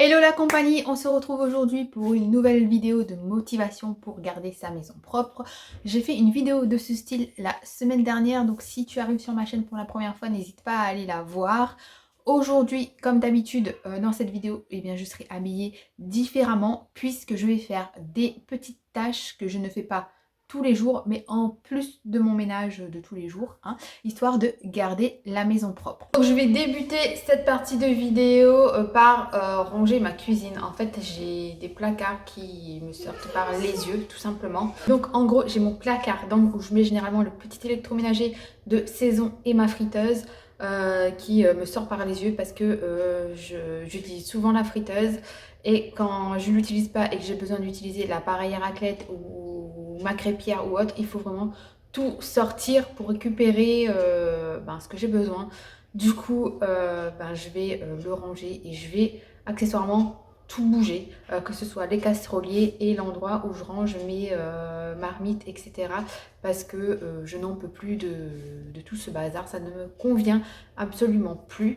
Hello la compagnie, on se retrouve aujourd'hui pour une nouvelle vidéo de motivation pour garder sa maison propre. J'ai fait une vidéo de ce style la semaine dernière, donc si tu arrives sur ma chaîne pour la première fois, n'hésite pas à aller la voir. Aujourd'hui, comme d'habitude, dans cette vidéo, eh bien, je serai habillée différemment puisque je vais faire des petites tâches que je ne fais pas tous les jours, mais en plus de mon ménage de tous les jours, hein, histoire de garder la maison propre. Donc je vais débuter cette partie de vidéo par ranger ma cuisine. En fait, j'ai des placards qui me sortent par les yeux, tout simplement. Donc en gros, j'ai mon placard où je mets généralement le petit électroménager de saison et ma friteuse. Qui me sort par les yeux parce que j'utilise souvent la friteuse et quand je ne l'utilise pas et que j'ai besoin d'utiliser l'appareil à raclette ou ma crêpière ou autre, il faut vraiment tout sortir pour récupérer ce que j'ai besoin. Du coup, je vais le ranger et je vais accessoirement tout bouger, que ce soit les casseroliers et l'endroit où je range mes marmites, etc. Parce que je n'en peux plus de tout ce bazar, ça ne me convient absolument plus.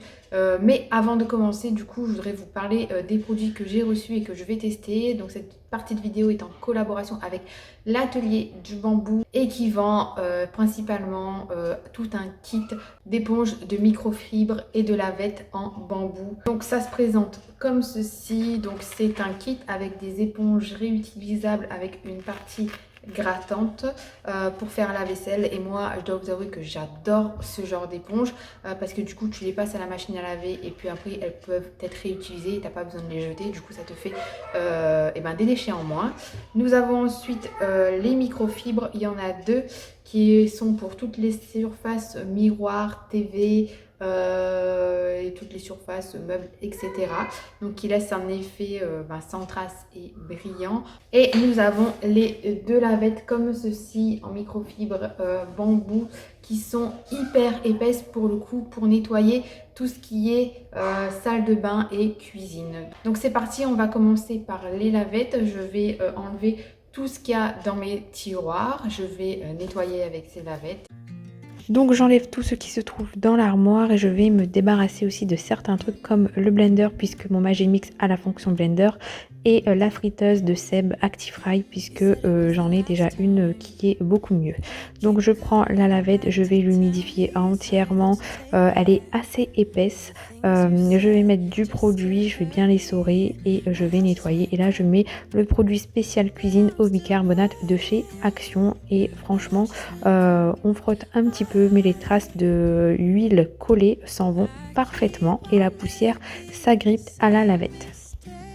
Mais avant de commencer, du coup, je voudrais vous parler des produits que j'ai reçus et que je vais tester. Donc cette partie de vidéo est en collaboration avec l'atelier du bambou et qui vend principalement tout un kit d'éponges de microfibre et de lavette en bambou. Donc ça se présente comme ceci. Donc c'est un kit avec des éponges réutilisables avec une partie grattante pour faire la vaisselle, et moi je dois vous avouer que j'adore ce genre d'éponge parce que du coup tu les passes à la machine à laver et puis après elles peuvent être réutilisées, t'as pas besoin de les jeter, du coup ça te fait des déchets en moins. Nous avons ensuite les microfibres, il y en a deux qui sont pour toutes les surfaces miroirs, TV, et toutes les surfaces, meubles, etc. Donc qui laisse un effet sans trace et brillant. Et nous avons les deux lavettes comme ceci en microfibre bambou qui sont hyper épaisses pour le coup pour nettoyer tout ce qui est salle de bain et cuisine. Donc c'est parti, on va commencer par les lavettes. Je vais enlever tout ce qu'il y a dans mes tiroirs. Je vais nettoyer avec ces lavettes. Donc j'enlève tout ce qui se trouve dans l'armoire et je vais me débarrasser aussi de certains trucs comme le blender puisque mon Magimix a la fonction blender et la friteuse de Seb Actifry puisque j'en ai déjà une qui est beaucoup mieux. Donc je prends la lavette, je vais l'humidifier entièrement, elle est assez épaisse. Je vais mettre du produit, je vais bien l'essorer et je vais nettoyer. Et là je mets le produit spécial cuisine au bicarbonate de chez Action et franchement on frotte un petit peu mais les traces de huile collée s'en vont parfaitement et la poussière s'agrippe à la lavette.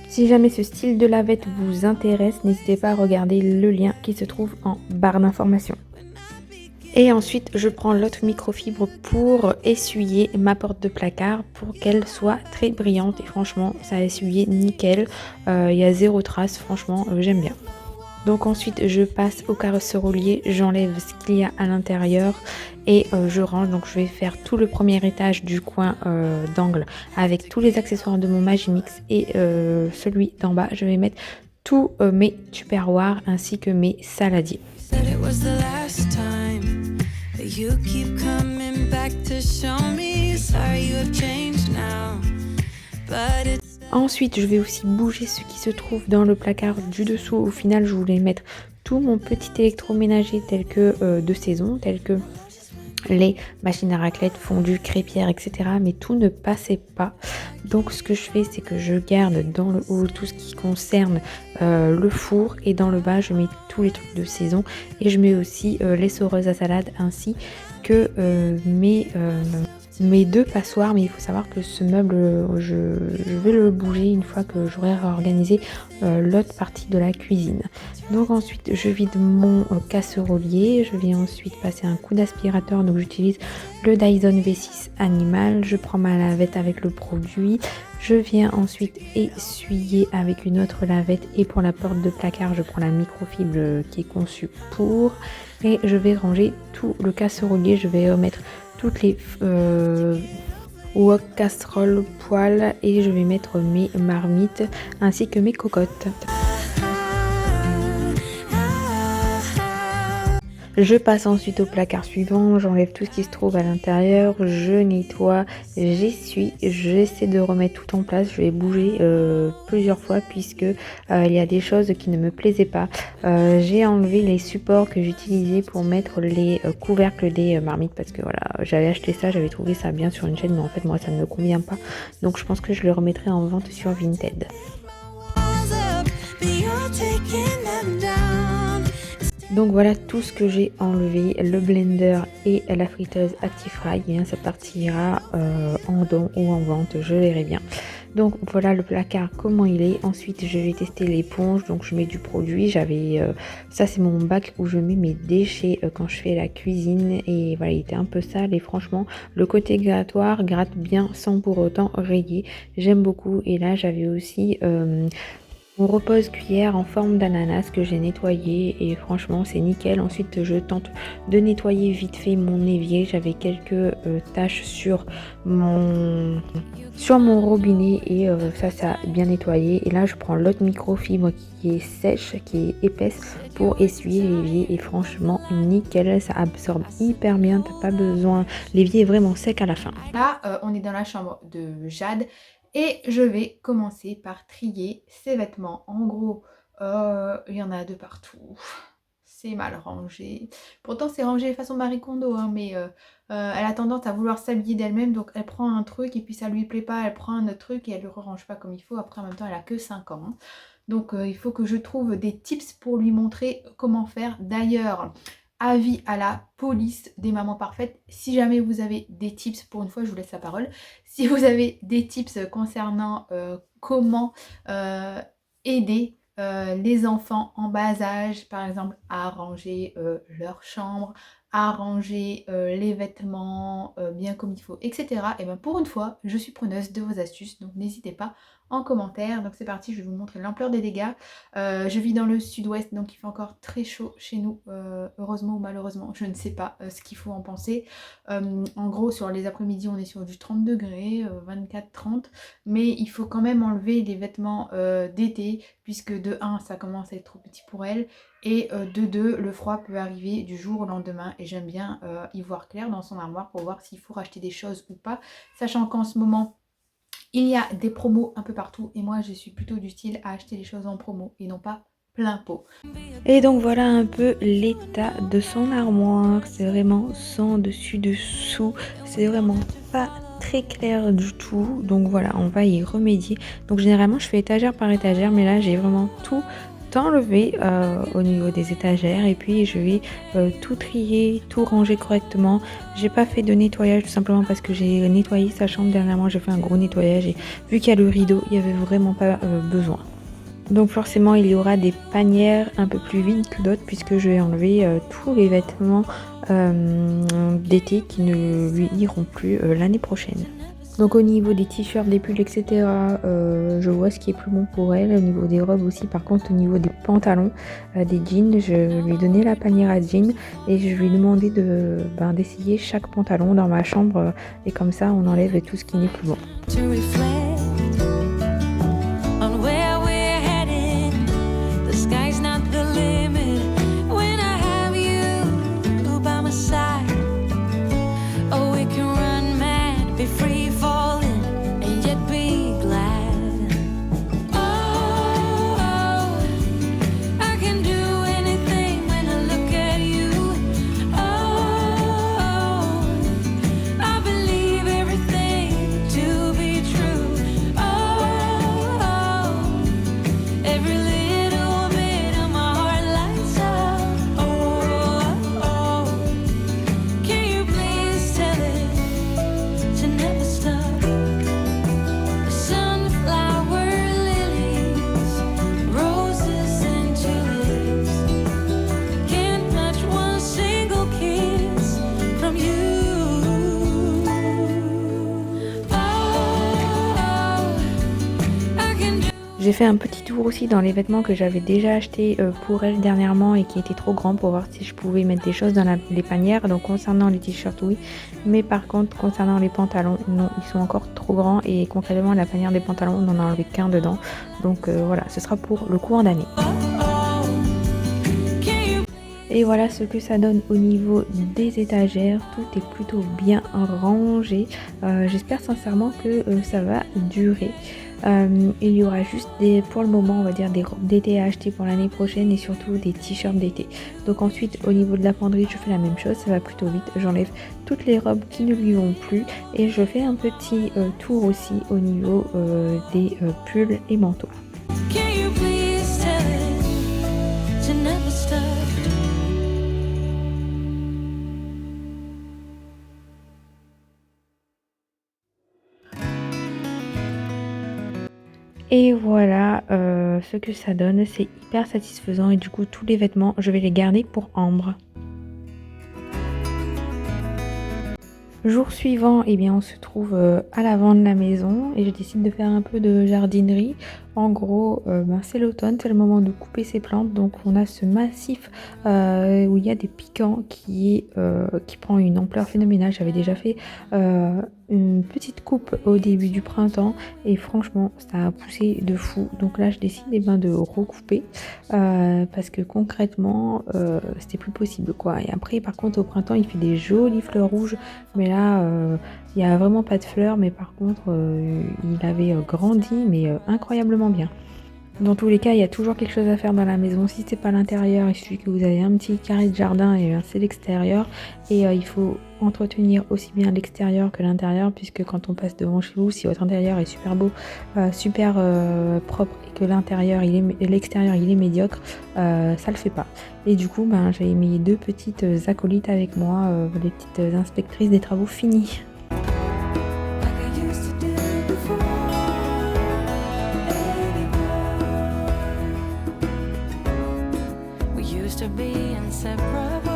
Si jamais ce style de lavette vous intéresse, n'hésitez pas à regarder le lien qui se trouve en barre d'informations. Et ensuite, je prends l'autre microfibre pour essuyer ma porte de placard pour qu'elle soit très brillante. Et franchement, ça a essuyé nickel. Il y a zéro trace, franchement, j'aime bien. Donc ensuite, je passe au carrosserie, j'enlève ce qu'il y a à l'intérieur et je range. Donc je vais faire tout le premier étage du coin d'angle avec tous les accessoires de mon Magimix et celui d'en bas, je vais mettre tous mes tupperwares ainsi que mes saladiers. Ensuite, je vais aussi bouger ce qui se trouve dans le placard du dessous. Au final, je voulais mettre tout mon petit électroménager tel que de saison, tel que les machines à raclette, fondue, crêpière, etc. Mais tout ne passait pas. Donc ce que je fais, c'est que je garde dans le haut tout ce qui concerne le four et dans le bas, je mets tous les trucs de saison et je mets aussi les l'essoreuse à salade ainsi que mes deux passoires. Mais il faut savoir que ce meuble, je vais le bouger une fois que j'aurai réorganisé l'autre partie de la cuisine. Donc ensuite je vide mon casserolier, je vais ensuite passer un coup d'aspirateur. Donc j'utilise le Dyson V6 Animal, je prends ma lavette avec le produit, je viens ensuite essuyer avec une autre lavette et pour la porte de placard je prends la microfibre qui est conçue pour, et je vais ranger tout le casserolier. Je vais remettre toutes les wok, casseroles, poêles et je vais mettre mes marmites ainsi que mes cocottes. Je passe ensuite au placard suivant, j'enlève tout ce qui se trouve à l'intérieur, je nettoie, j'essuie, j'essaie de remettre tout en place. Je vais bouger plusieurs fois puisque il y a des choses qui ne me plaisaient pas. J'ai enlevé les supports que j'utilisais pour mettre les couvercles des marmites parce que voilà, j'avais acheté ça, j'avais trouvé ça bien sur une chaîne, mais en fait moi ça ne me convient pas. Donc je pense que je le remettrai en vente sur Vinted. Donc voilà tout ce que j'ai enlevé, le blender et la friteuse Actifry, et bien ça partira en don ou en vente, je verrai bien. Donc voilà le placard comment il est. Ensuite je vais tester l'éponge, donc je mets du produit, ça c'est mon bac où je mets mes déchets quand je fais la cuisine, et voilà il était un peu sale et franchement le côté grattoir gratte bien sans pour autant rayer, j'aime beaucoup. Et là j'avais aussi mon repose-cuillère en forme d'ananas que j'ai nettoyé et franchement c'est nickel. Ensuite je tente de nettoyer vite fait mon évier. J'avais quelques taches sur mon robinet et ça a bien nettoyé. Et là je prends l'autre microfibre qui est sèche, qui est épaisse pour essuyer l'évier et franchement nickel, ça absorbe hyper bien, t'as pas besoin, l'évier est vraiment sec à la fin. Là, on est dans la chambre de Jade et je vais commencer par trier ses vêtements. En gros, il y en a de partout. C'est mal rangé. Pourtant, c'est rangé façon Marie Kondo, hein, mais elle a tendance à vouloir s'habiller d'elle-même. Donc, elle prend un truc et puis ça lui plaît pas. Elle prend un autre truc et elle le range pas comme il faut. Après, en même temps, elle a que 5 ans. Hein. Donc, il faut que je trouve des tips pour lui montrer comment faire. D'ailleurs, avis à la police des mamans parfaites. Si jamais vous avez des tips, pour une fois, je vous laisse la parole. Si vous avez des tips concernant comment aider les enfants en bas âge, par exemple, à ranger leur chambre, à ranger les vêtements bien comme il faut, etc. Et bien pour une fois, je suis preneuse de vos astuces, donc n'hésitez pas en commentaire. Donc c'est parti, je vais vous montrer l'ampleur des dégâts. Je vis dans le sud-ouest, donc il fait encore très chaud chez nous, heureusement ou malheureusement, je ne sais pas ce qu'il faut en penser. En gros, sur les après-midi, on est sur du 30 degrés, 24-30, mais il faut quand même enlever les vêtements d'été, puisque de 1, ça commence à être trop petit pour elle, et de 2, le froid peut arriver du jour au lendemain, et j'aime bien y voir clair dans son armoire pour voir s'il faut racheter des choses ou pas, sachant qu'en ce moment, il y a des promos un peu partout et moi je suis plutôt du style à acheter les choses en promo et non pas plein pot. Et donc voilà un peu l'état de son armoire, c'est vraiment sans dessus dessous, c'est vraiment pas très clair du tout, donc voilà on va y remédier. Donc généralement je fais étagère par étagère, mais là j'ai vraiment tout enlevé au niveau des étagères et puis je vais tout trier, tout ranger correctement. J'ai pas fait de nettoyage tout simplement parce que j'ai nettoyé sa chambre dernièrement, j'ai fait un gros nettoyage et vu qu'il y a le rideau, il y avait vraiment pas besoin. Donc forcément il y aura des panières un peu plus vides que d'autres puisque je vais enlever tous les vêtements d'été qui ne lui iront plus l'année prochaine. Donc au niveau des t-shirts, des pulls, etc. Je vois ce qui est plus bon pour elle. Au niveau des robes aussi, par contre au niveau des pantalons, des jeans, je lui ai donné la panière à jeans et je lui ai demandé d'essayer chaque pantalon dans ma chambre et comme ça on enlève tout ce qui n'est plus bon. J'ai fait un petit tour aussi dans les vêtements que j'avais déjà achetés pour elle dernièrement et qui étaient trop grands pour voir si je pouvais mettre des choses dans les panières. Donc concernant les t-shirts oui, mais par contre concernant les pantalons non, ils sont encore trop grands et concrètement la panière des pantalons on n'en a enlevé qu'un dedans. Donc voilà, ce sera pour le courant d'année. Et voilà ce que ça donne au niveau des étagères. Tout est plutôt bien rangé. J'espère sincèrement que ça va durer. Il y aura juste pour le moment, on va dire des robes d'été à acheter pour l'année prochaine et surtout des t-shirts d'été. Donc ensuite, au niveau de la penderie, je fais la même chose, ça va plutôt vite. J'enlève toutes les robes qui ne lui vont plus et je fais un petit tour aussi au niveau des pulls et manteaux. Et voilà ce que ça donne, c'est hyper satisfaisant et du coup tous les vêtements je vais les garder pour Ambre. Jour suivant, eh bien, on se trouve à l'avant de la maison et je décide de faire un peu de jardinerie. En gros, c'est l'automne, c'est le moment de couper ses plantes. Donc on a ce massif où il y a des piquants qui prend une ampleur phénoménale. J'avais déjà fait une petite coupe au début du printemps et franchement ça a poussé de fou. Donc là je décide de recouper parce que concrètement c'était plus possible quoi. Et après par contre au printemps il fait des jolies fleurs rouges, mais là il n'y a vraiment pas de fleurs, mais par contre il avait grandi mais incroyablement bien. Dans tous les cas, il y a toujours quelque chose à faire dans la maison. Si c'est pas l'intérieur, il suffit que vous avez un petit carré de jardin et c'est l'extérieur. Et il faut entretenir aussi bien l'extérieur que l'intérieur, puisque quand on passe devant chez vous, si votre intérieur est super beau, super propre et que l'extérieur il est médiocre, ça le fait pas. Et du coup, j'ai mis 2 petites acolytes avec moi, les petites inspectrices des travaux finis. To be inseparable.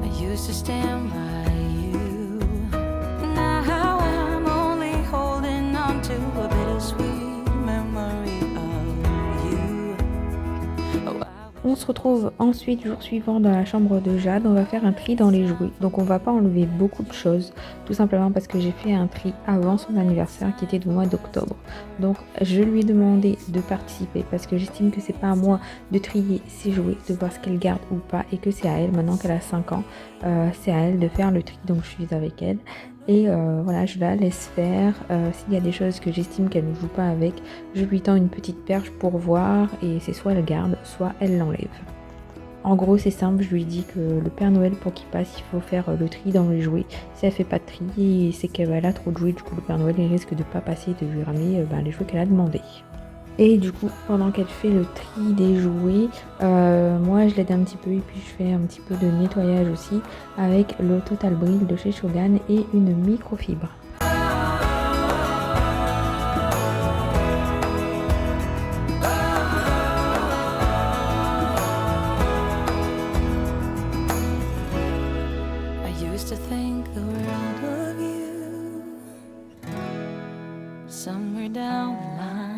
I used to stand by you. Now I'm only holding on to a bittersweet memory of you. On se retrouve ensuite jour suivant dans la chambre de Jade. On va faire un tri dans les jouets. Donc on va pas enlever beaucoup de choses, tout simplement parce que j'ai fait un tri avant son anniversaire qui était du mois d'octobre. Donc je lui ai demandé de participer parce que j'estime que c'est pas à moi de trier ses jouets, de voir ce qu'elle garde ou pas, et que c'est à elle, maintenant qu'elle a 5 ans, c'est à elle de faire le tri. Donc je suis avec elle. Et voilà, je la laisse faire. S'il y a des choses que j'estime qu'elle ne joue pas avec, je lui tends une petite perche pour voir et c'est soit elle garde, soit elle l'enlève. En gros, c'est simple, je lui dis que le Père Noël, pour qu'il passe, il faut faire le tri dans les jouets. Si elle fait pas de tri, c'est qu'elle a trop de jouets, du coup le Père Noël il risque de pas passer et de lui ramener les jouets qu'elle a demandé. Et du coup, pendant qu'elle fait le tri des jouets, moi je l'aide un petit peu et puis je fais un petit peu de nettoyage aussi avec le Total Brill de chez Shogun et une microfibre. I used to think the world of you. Somewhere down the line,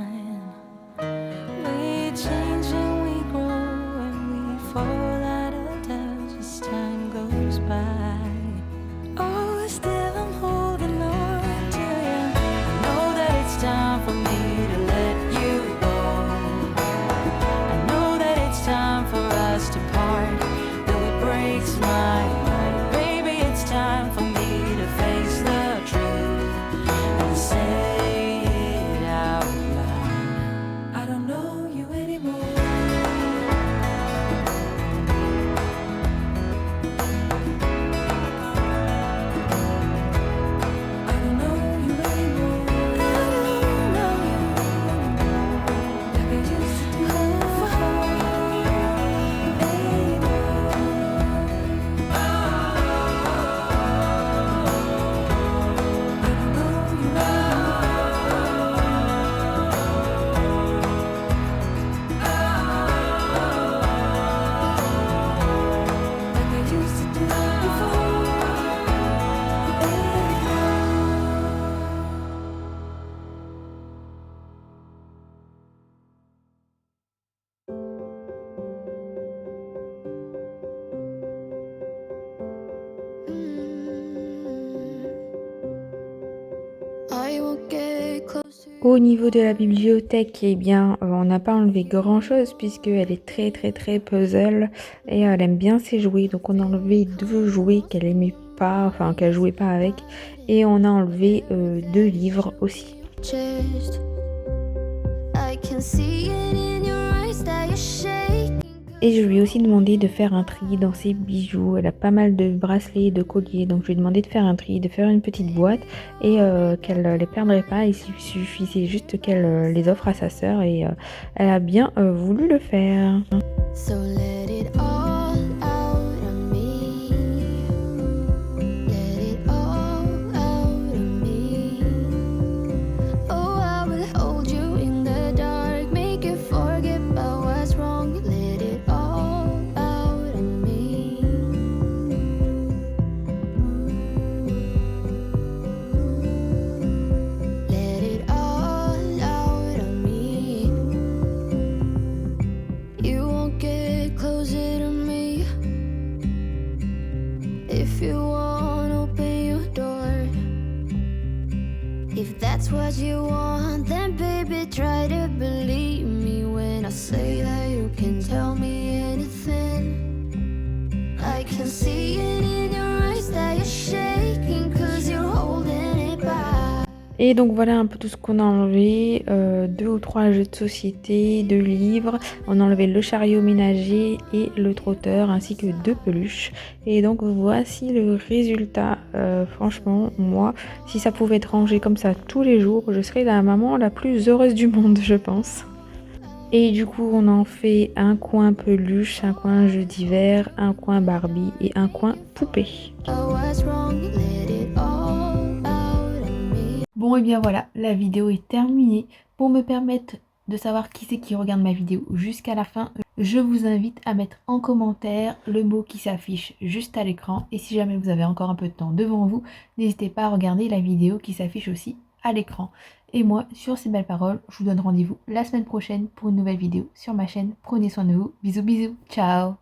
we change and we grow and we fall out of touch as time goes by. Oh, still I'm holding on to you. I know that it's time for me to let you go. I know that it's time for us to part, though it breaks my heart. Baby, it's time for me to face the truth and say it out loud. I don't know you anymore. I don't know you anymore. I don't know you Au niveau de la bibliothèque, eh bien, on n'a pas enlevé grand-chose puisqu'elle est très très très puzzle et elle aime bien ses jouets. Donc on a enlevé 2 jouets qu'elle aimait pas, enfin qu'elle jouait pas avec, et on a enlevé 2 livres aussi. Chest. I can see it in your eyes that you're shaking. Et je lui ai aussi demandé de faire un tri dans ses bijoux. Elle a pas mal de bracelets et de colliers, donc je lui ai demandé de faire un tri, de faire une petite boîte et qu'elle les perdrait pas. Il suffisait juste qu'elle les offre à sa sœur et elle a bien voulu le faire. So let it all out of me. Let it all out of me. Oh, I will hold you in the dark, make you forget about what's wrong. Let it all out of me. Let it all out of me. You won't get closer to me. If you want, open your door. If that's what you want, then baby, try to believe me when I say that you can tell me anything. I can see it in your eyes that you're shaking, 'cause you're holding it back. Et donc voilà un peu tout ce qu'on a enlevé, 2 ou 3 jeux de société, 2 livres, on a enlevé le chariot ménager et le trotteur ainsi que 2 peluches. Et donc voici le résultat. Franchement, moi, si ça pouvait être rangé comme ça tous les jours, je serais la maman la plus heureuse du monde, je pense. Et du coup, on en fait un coin peluche, un coin jeu d'hiver, un coin Barbie et un coin poupée. Oh, what's wrong? Let it all out of me. Bon et bien voilà, la vidéo est terminée. Pour me permettre de savoir qui c'est qui regarde ma vidéo jusqu'à la fin, je vous invite à mettre en commentaire le mot qui s'affiche juste à l'écran. Et si jamais vous avez encore un peu de temps devant vous, n'hésitez pas à regarder la vidéo qui s'affiche aussi à l'écran. Et moi, sur ces belles paroles, je vous donne rendez-vous la semaine prochaine pour une nouvelle vidéo sur ma chaîne. Prenez soin de vous. Bisous bisous. Ciao.